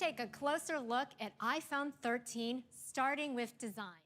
take a closer look at iPhone 13, starting with design.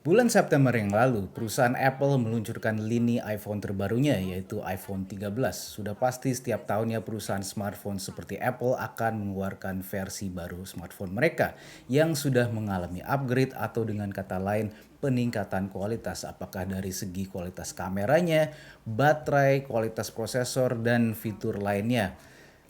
Bulan September yang lalu, perusahaan Apple meluncurkan lini iPhone terbarunya, yaitu iPhone 13. Sudah pasti setiap tahunnya perusahaan smartphone seperti Apple akan mengeluarkan versi baru smartphone mereka yang sudah mengalami upgrade atau dengan kata lain peningkatan kualitas, apakah dari segi kualitas kameranya, baterai, kualitas prosesor, dan fitur lainnya.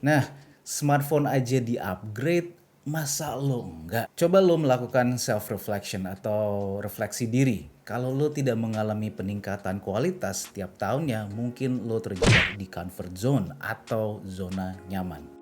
Nah, smartphone aja di-upgrade, masa lo enggak? Coba lo melakukan self-reflection atau refleksi diri. Kalau lo tidak mengalami peningkatan kualitas setiap tahunnya, mungkin lo terjebak di comfort zone atau zona nyaman.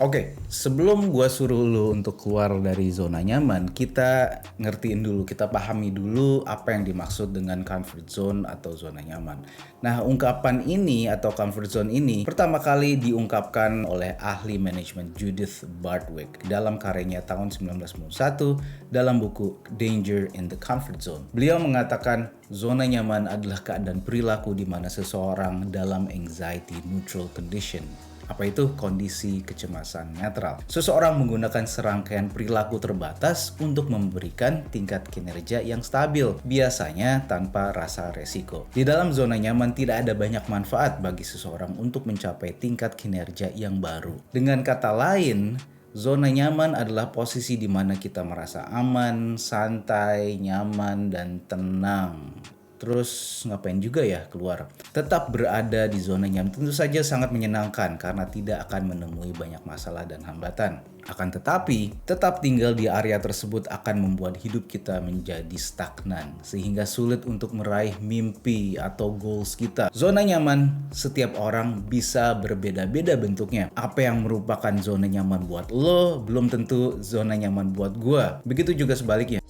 Oke, sebelum gua suruh lu untuk keluar dari zona nyaman, kita ngertiin dulu, kita pahami dulu apa yang dimaksud dengan comfort zone atau zona nyaman. Nah, ungkapan ini atau comfort zone ini pertama kali diungkapkan oleh ahli manajemen Judith Bartwick dalam karyanya tahun 1991 dalam buku Danger in the Comfort Zone. Beliau mengatakan zona nyaman adalah keadaan perilaku di mana seseorang dalam anxiety neutral condition. Apa itu? Kondisi kecemasan netral. Seseorang menggunakan serangkaian perilaku terbatas untuk memberikan tingkat kinerja yang stabil, biasanya tanpa rasa resiko. Di dalam zona nyaman tidak ada banyak manfaat bagi seseorang untuk mencapai tingkat kinerja yang baru. Dengan kata lain, zona nyaman adalah posisi di mana kita merasa aman, santai, nyaman, dan tenang. Terus ngapain juga ya keluar? Tetap berada di zona nyaman tentu saja sangat menyenangkan karena tidak akan menemui banyak masalah dan hambatan. Akan tetapi, tetap tinggal di area tersebut akan membuat hidup kita menjadi stagnan sehingga sulit untuk meraih mimpi atau goals kita. Zona nyaman setiap orang bisa berbeda-beda bentuknya. Apa yang merupakan zona nyaman buat lo belum tentu zona nyaman buat gua. Begitu juga sebaliknya.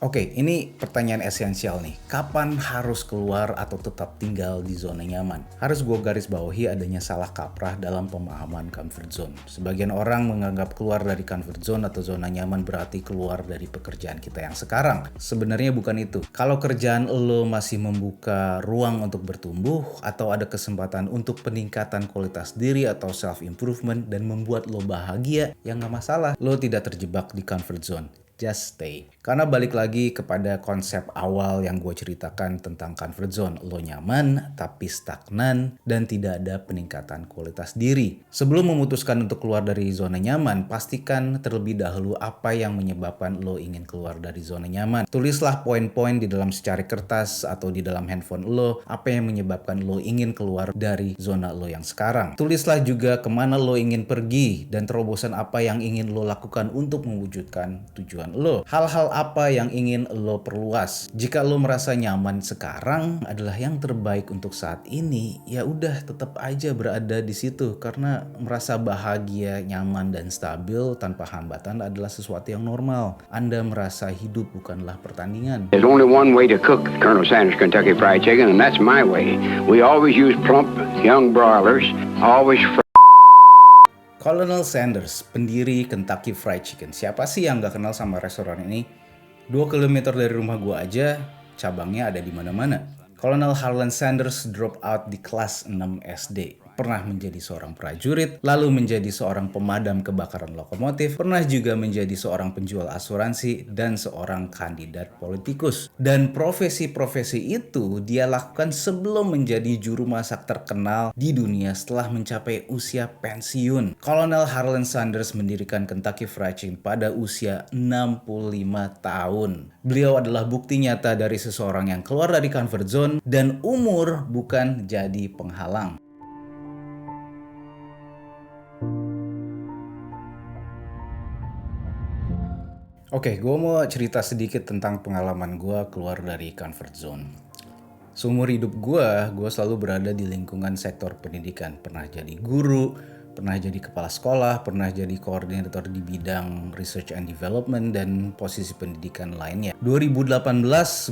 Oke, ini pertanyaan esensial nih. Kapan harus keluar atau tetap tinggal di zona nyaman? Harus gue garis bawahi adanya salah kaprah dalam pemahaman comfort zone. Sebagian orang menganggap keluar dari comfort zone atau zona nyaman berarti keluar dari pekerjaan kita yang sekarang. Sebenarnya bukan itu. Kalau kerjaan lo masih membuka ruang untuk bertumbuh atau ada kesempatan untuk peningkatan kualitas diri atau self-improvement dan membuat lo bahagia, ya nggak masalah. Lo tidak terjebak di comfort zone. Just stay. Karena balik lagi kepada konsep awal yang gue ceritakan tentang comfort zone. Lo nyaman, tapi stagnan, dan tidak ada peningkatan kualitas diri. Sebelum memutuskan untuk keluar dari zona nyaman, pastikan terlebih dahulu apa yang menyebabkan lo ingin keluar dari zona nyaman. Tulislah poin-poin di dalam secari kertas atau di dalam handphone lo, apa yang menyebabkan lo ingin keluar dari zona lo yang sekarang. Tulislah juga kemana lo ingin pergi, dan terobosan apa yang ingin lo lakukan untuk mewujudkan tujuan lo. Hal-hal apa yang ingin lo perluas. Jika lo merasa nyaman sekarang adalah yang terbaik untuk saat ini, ya udah tetap aja berada di situ karena merasa bahagia, nyaman, dan stabil tanpa hambatan adalah sesuatu yang normal. Anda merasa hidup bukanlah pertandingan. There's only one way to cook Colonel Sanders Kentucky Fried Chicken, and that's my way. We always use plump, young broilers, always Colonel Sanders, pendiri Kentucky Fried Chicken. Siapa sih yang gak kenal sama restoran ini? 2 km dari rumah gua aja, cabangnya ada di mana-mana. Colonel Harlan Sanders drop out di kelas 6 SD. Pernah menjadi seorang prajurit, lalu menjadi seorang pemadam kebakaran lokomotif, pernah juga menjadi seorang penjual asuransi, dan seorang kandidat politikus. Dan profesi-profesi itu dia lakukan sebelum menjadi juru masak terkenal di dunia setelah mencapai usia pensiun. Colonel Harlan Sanders mendirikan Kentucky Fried Chicken pada usia 65 tahun. Beliau adalah bukti nyata dari seseorang yang keluar dari comfort zone dan umur bukan jadi penghalang. Oke, gue mau cerita sedikit tentang pengalaman gue keluar dari comfort zone. Seumur hidup gue selalu berada di lingkungan sektor pendidikan. Pernah jadi guru, pernah jadi kepala sekolah, pernah jadi koordinator di bidang research and development, dan posisi pendidikan lainnya. 2018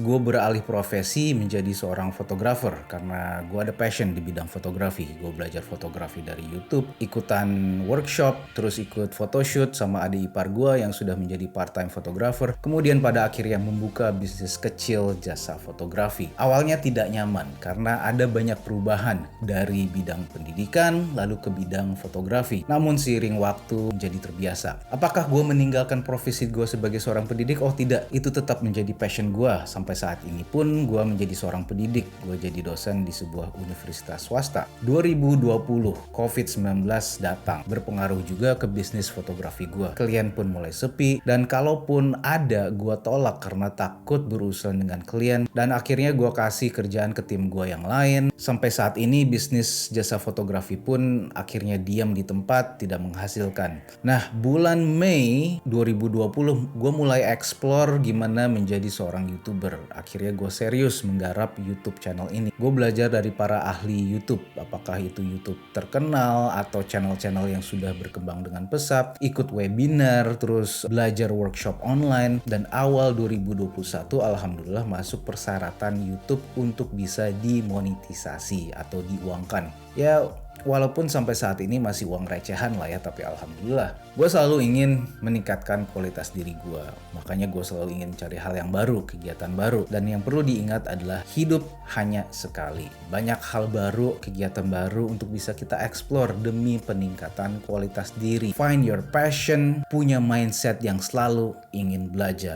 gue beralih profesi menjadi seorang fotografer karena gue ada passion di bidang fotografi. Gue belajar fotografi dari YouTube, ikutan workshop, terus ikut photoshoot sama adik ipar gue yang sudah menjadi part-time fotografer. Kemudian pada akhirnya membuka bisnis kecil jasa fotografi. Awalnya tidak nyaman karena ada banyak perubahan dari bidang pendidikan lalu ke bidang fotografi. Namun seiring waktu menjadi terbiasa. Apakah gue meninggalkan profesi gue sebagai seorang pendidik? Oh tidak, itu tetap menjadi passion gue. Sampai saat ini pun gue menjadi seorang pendidik. Gue jadi dosen di sebuah universitas swasta. 2020 COVID-19 datang, berpengaruh juga ke bisnis fotografi gue. Klien pun mulai sepi, dan kalaupun ada gue tolak karena takut berurusan dengan klien, dan akhirnya gue kasih kerjaan ke tim gue yang lain. Sampai saat ini bisnis jasa fotografi pun akhirnya diam di tempat, tidak menghasilkan. Nah, bulan Mei 2020 gue mulai explore gimana menjadi seorang YouTuber. Akhirnya gue serius menggarap YouTube channel ini. Gue belajar dari para ahli YouTube, apakah itu YouTube terkenal atau channel-channel yang sudah berkembang dengan pesat, ikut webinar, terus belajar workshop online, dan awal 2021 alhamdulillah masuk persyaratan YouTube untuk bisa dimonetisasi atau diuangkan. Ya, walaupun sampai saat ini masih uang recehan lah ya, tapi alhamdulillah. Gue selalu ingin meningkatkan kualitas diri gue. Makanya gue selalu ingin cari hal yang baru, kegiatan baru. Dan yang perlu diingat adalah hidup hanya sekali. Banyak hal baru, kegiatan baru untuk bisa kita explore demi peningkatan kualitas diri. Find your passion, punya mindset yang selalu ingin belajar.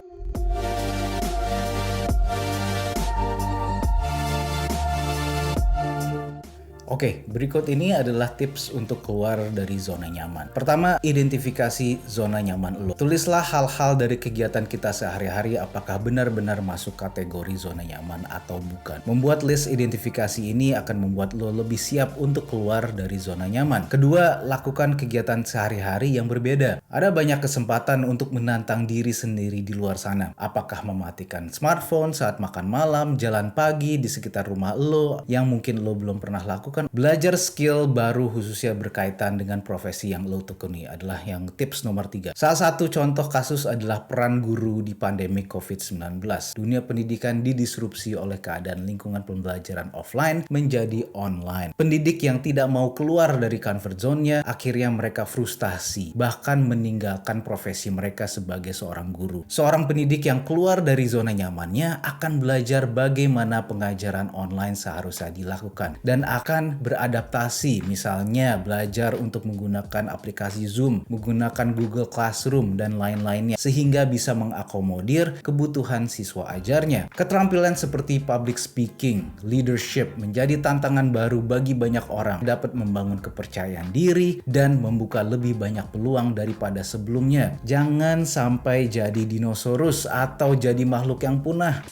Oke, berikut ini adalah tips untuk keluar dari zona nyaman. Pertama, identifikasi zona nyaman lo. Tulislah hal-hal dari kegiatan kita sehari-hari apakah benar-benar masuk kategori zona nyaman atau bukan. Membuat list identifikasi ini akan membuat lo lebih siap untuk keluar dari zona nyaman. Kedua, lakukan kegiatan sehari-hari yang berbeda. Ada banyak kesempatan untuk menantang diri sendiri di luar sana. Apakah mematikan smartphone saat makan malam, jalan pagi di sekitar rumah lo yang mungkin lo belum pernah lakukan. Belajar skill baru khususnya berkaitan dengan profesi yang lo tekuni adalah yang tips nomor 3. Salah satu contoh kasus adalah peran guru di pandemi COVID-19. Dunia pendidikan didisrupsi oleh keadaan lingkungan pembelajaran offline menjadi online. Pendidik yang tidak mau keluar dari comfort zone-nya, akhirnya mereka frustasi, bahkan meninggalkan profesi mereka sebagai seorang guru. Seorang pendidik yang keluar dari zona nyamannya akan belajar bagaimana pengajaran online seharusnya dilakukan dan akan beradaptasi, misalnya belajar untuk menggunakan aplikasi Zoom, menggunakan Google Classroom, dan lain-lainnya, sehingga bisa mengakomodir kebutuhan siswa ajarnya. Keterampilan seperti public speaking, leadership menjadi tantangan baru bagi banyak orang, dapat membangun kepercayaan diri dan membuka lebih banyak peluang daripada sebelumnya. Jangan sampai jadi dinosaurus atau jadi makhluk yang punah.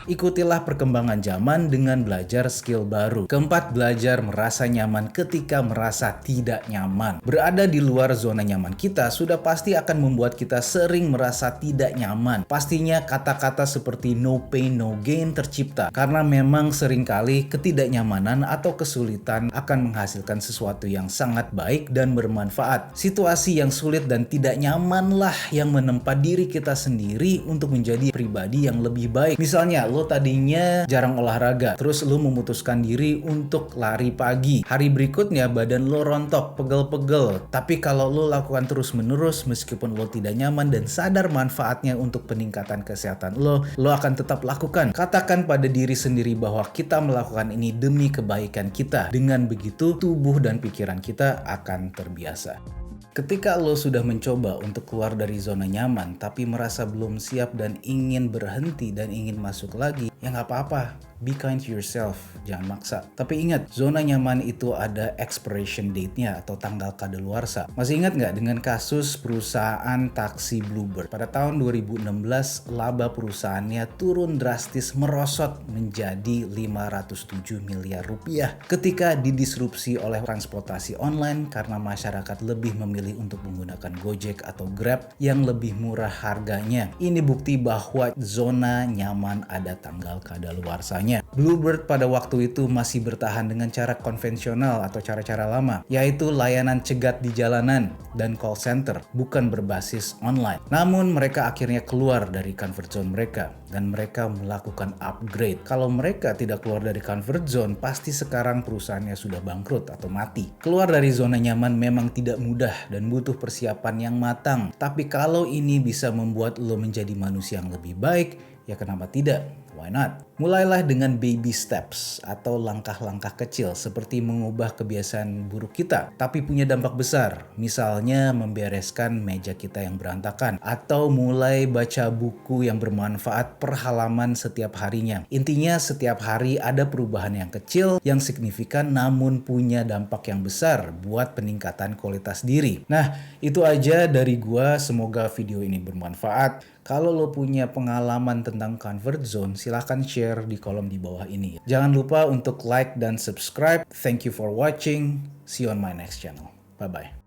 Ikutilah perkembangan zaman dengan belajar skill baru. Keempat, belajar merasa nyaman ketika merasa tidak nyaman. Berada di luar zona nyaman kita sudah pasti akan membuat kita sering merasa tidak nyaman. Pastinya kata-kata seperti no pain no gain tercipta karena memang seringkali ketidaknyamanan atau kesulitan akan menghasilkan sesuatu yang sangat baik dan bermanfaat. Situasi yang sulit dan tidak nyamanlah yang menempa diri kita sendiri untuk menjadi pribadi yang lebih baik. Misalnya, lo tadinya jarang olahraga, terus lo memutuskan diri untuk lari pagi. Hari berikutnya badan lo rontok, pegel-pegel. Tapi kalau lo lakukan terus-menerus meskipun lo tidak nyaman dan sadar manfaatnya untuk peningkatan kesehatan lo akan tetap lakukan. Katakan pada diri sendiri bahwa kita melakukan ini demi kebaikan kita. Dengan begitu, tubuh dan pikiran kita akan terbiasa. Ketika lo sudah mencoba untuk keluar dari zona nyaman tapi merasa belum siap dan ingin berhenti dan ingin masuk lagi, ya nggak apa-apa. Be kind to yourself, jangan maksa. Tapi ingat, zona nyaman itu ada expiration date-nya atau tanggal kadaluarsa. Masih ingat nggak dengan kasus perusahaan taksi Bluebird? Pada tahun 2016, laba perusahaannya turun drastis merosot menjadi 507 miliar rupiah ketika didisrupsi oleh transportasi online karena masyarakat lebih memilih memilih untuk menggunakan Gojek atau Grab yang lebih murah harganya. Ini bukti bahwa zona nyaman ada tanggal kadaluarsanya. Bluebird pada waktu itu masih bertahan dengan cara konvensional atau cara-cara lama, yaitu layanan cegat di jalanan dan call center, bukan berbasis online. Namun mereka akhirnya keluar dari comfort zone mereka dan mereka melakukan upgrade. Kalau mereka tidak keluar dari comfort zone, pasti sekarang perusahaannya sudah bangkrut atau mati. Keluar dari zona nyaman memang tidak mudah dan butuh persiapan yang matang. Tapi kalau ini bisa membuat lo menjadi manusia yang lebih baik, ya kenapa tidak? Why not? Mulailah dengan baby steps atau langkah-langkah kecil seperti mengubah kebiasaan buruk kita tapi punya dampak besar. Misalnya membereskan meja kita yang berantakan atau mulai baca buku yang bermanfaat per halaman setiap harinya. Intinya setiap hari ada perubahan yang kecil yang signifikan namun punya dampak yang besar buat peningkatan kualitas diri. Nah, itu aja dari gua. Semoga video ini bermanfaat. Kalau lo punya pengalaman tentang comfort zone, silahkan share di kolom di bawah ini. Jangan lupa untuk like dan subscribe. Thank you for watching. See you on my next channel. Bye-bye.